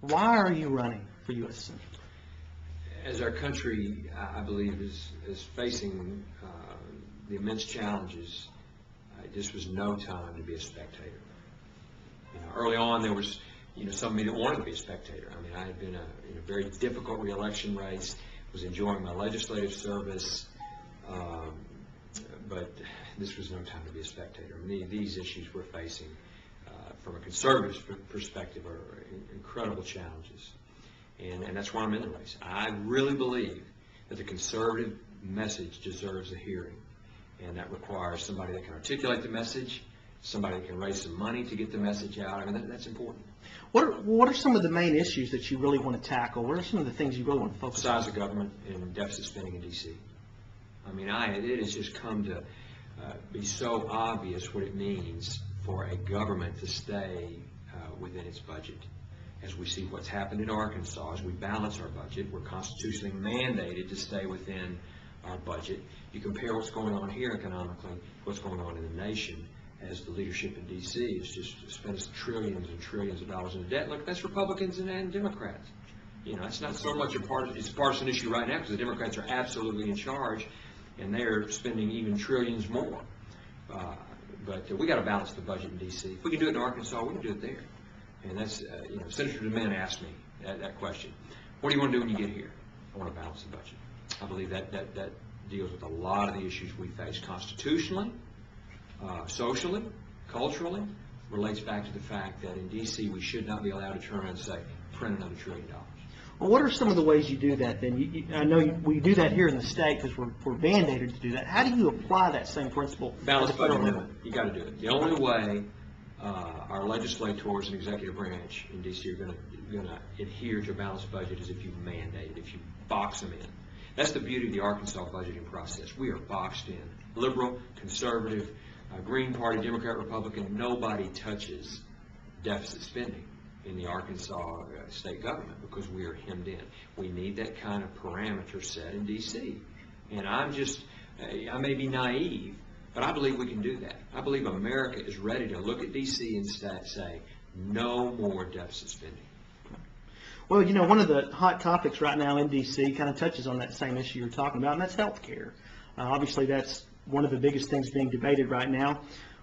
Why are you running for U.S. Senate? As our country, I believe, is facing the immense challenges, this was no time to be a spectator. Early on, there was, some of me that wanted to be a spectator. I mean, I had been in a very difficult re-election race, was enjoying my legislative service, but this was no time to be a spectator. I mean, these issues we're facing, from a conservative perspective, are incredible challenges. And that's why I'm in the race. I really believe that the conservative message deserves a hearing. And that requires somebody that can articulate the message, somebody that can raise some money to get the message out. I mean, that's important. What are some of the main issues that you really want to tackle? What are some of the things you really want to focus on? Size of government and deficit spending in D.C. I mean, it has just come to be so obvious what it means for a government to stay within its budget. As we see what's happened in Arkansas, as we balance our budget, we're constitutionally mandated to stay within our budget. You compare what's going on here economically, what's going on in the nation, as the leadership in D.C. has just spent trillions and trillions of dollars in debt. Look, that's Republicans and Democrats. It's not so much it's a partisan issue right now because the Democrats are absolutely in charge, and they're spending even trillions more. But we got to balance the budget in D.C. If we can do it in Arkansas, we can do it there. And that's, Senator DeMint asked me that question. What do you want to do when you get here? I want to balance the budget. I believe that deals with a lot of the issues we face constitutionally, socially, culturally, relates back to the fact that in D.C. we should not be allowed to turn around and say, print another $1 trillion. Well, what are some of the ways you do that then? I know we do that here in the state because we're mandated to do that. How do you apply that same principle? Balanced budget amendment. You got to do it. The only way our legislators and executive branch in D.C. are going to adhere to a balanced budget is if you mandate it, if you box them in. That's the beauty of the Arkansas budgeting process. We are boxed in. Liberal, conservative, Green Party, Democrat, Republican, nobody touches deficit spending in the Arkansas state government because we are hemmed in. We need that kind of parameter set in D.C. And I may be naive, but I believe we can do that. I believe America is ready to look at D.C. and say, no more deficit spending. Well, one of the hot topics right now in D.C. kind of touches on that same issue you're talking about, and that's health care. Obviously, that's one of the biggest things being debated right now.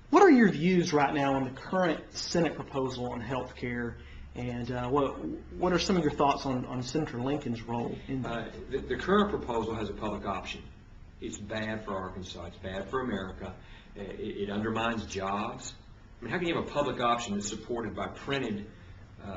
What are your views right now on the current Senate proposal on health care, and what are some of your thoughts on Senator Lincoln's role in that? The current proposal has a public option. It's bad for Arkansas. It's bad for America. It undermines jobs. I mean, how can you have a public option that's supported by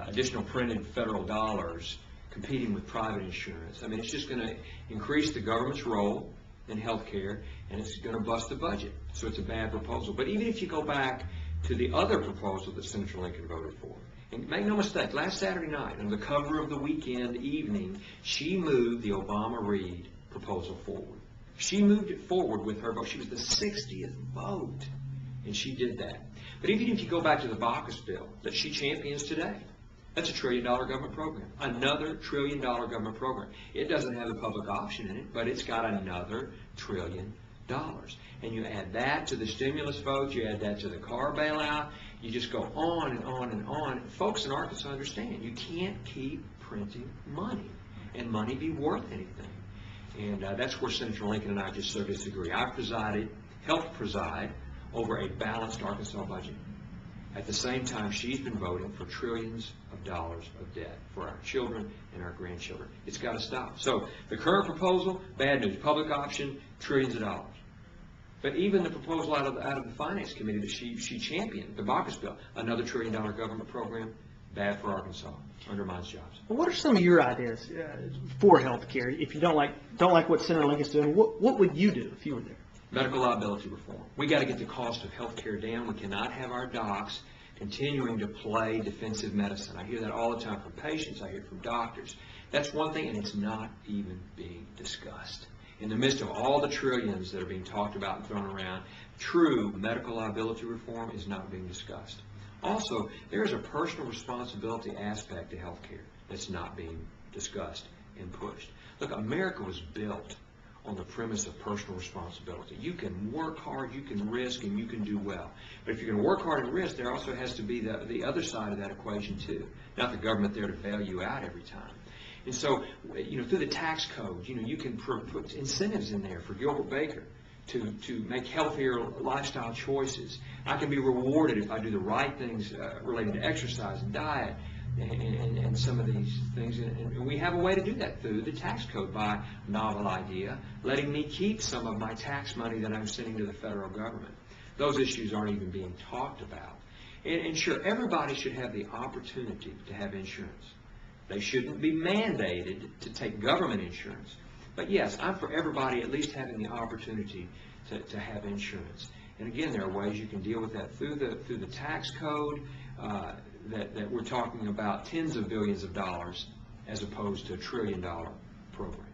additional printed federal dollars competing with private insurance? I mean, it's just going to increase the government's role in health care, and it's going to bust the budget. So it's a bad proposal. But even if you go back to the other proposal that Senator Lincoln voted for, and make no mistake, last Saturday night, on the cover of the Weekend evening, she moved the Obama-Reed proposal forward. She moved it forward with her vote. She was the 60th vote, and she did that. But even if you go back to the Baucus bill that she champions today, that's a $1 trillion government program, another $1 trillion government program. It doesn't have the public option in it, but it's got another $1 trillion. And you add that to the stimulus vote, you add that to the car bailout, you just go on and on and on. Folks in Arkansas understand you can't keep printing money and money be worth anything. And that's where Senator Lincoln and I just so disagree. I helped preside over a balanced Arkansas budget. At the same time, she's been voting for trillions of dollars of debt for our children and our grandchildren. It's got to stop. So the current proposal, bad news. Public option, trillions of dollars. But even the proposal out of the Finance Committee that she championed, the Baucus bill, another $1 trillion government program, bad for Arkansas, undermines jobs. Well, what are some of your ideas for health care? If you don't like what Senator Lincoln's doing, what would you do if you were there? Medical liability reform. We got to get the cost of health care down. We cannot have our docs continuing to play defensive medicine. I hear that all the time from patients. I hear it from doctors. That's one thing, and it's not even being discussed. In the midst of all the trillions that are being talked about and thrown around, true medical liability reform is not being discussed. Also, there is a personal responsibility aspect to health care that's not being discussed and pushed. Look, America was built on the premise of personal responsibility. You can work hard, you can risk, and you can do well. But if you're going to work hard and risk, there also has to be the other side of that equation too. Not the government there to bail you out every time. And so, through the tax code, you can put incentives in there for Gilbert Baker to make healthier lifestyle choices. I can be rewarded if I do the right things related to exercise and diet and some of these things. And we have a way to do that through the tax code by novel idea, letting me keep some of my tax money that I'm sending to the federal government. Those issues aren't even being talked about. And sure, everybody should have the opportunity to have insurance. They shouldn't be mandated to take government insurance. But yes, I'm for everybody at least having the opportunity to have insurance. And again, there are ways you can deal with that through the tax code, that we're talking about tens of billions of dollars as opposed to $1 trillion program.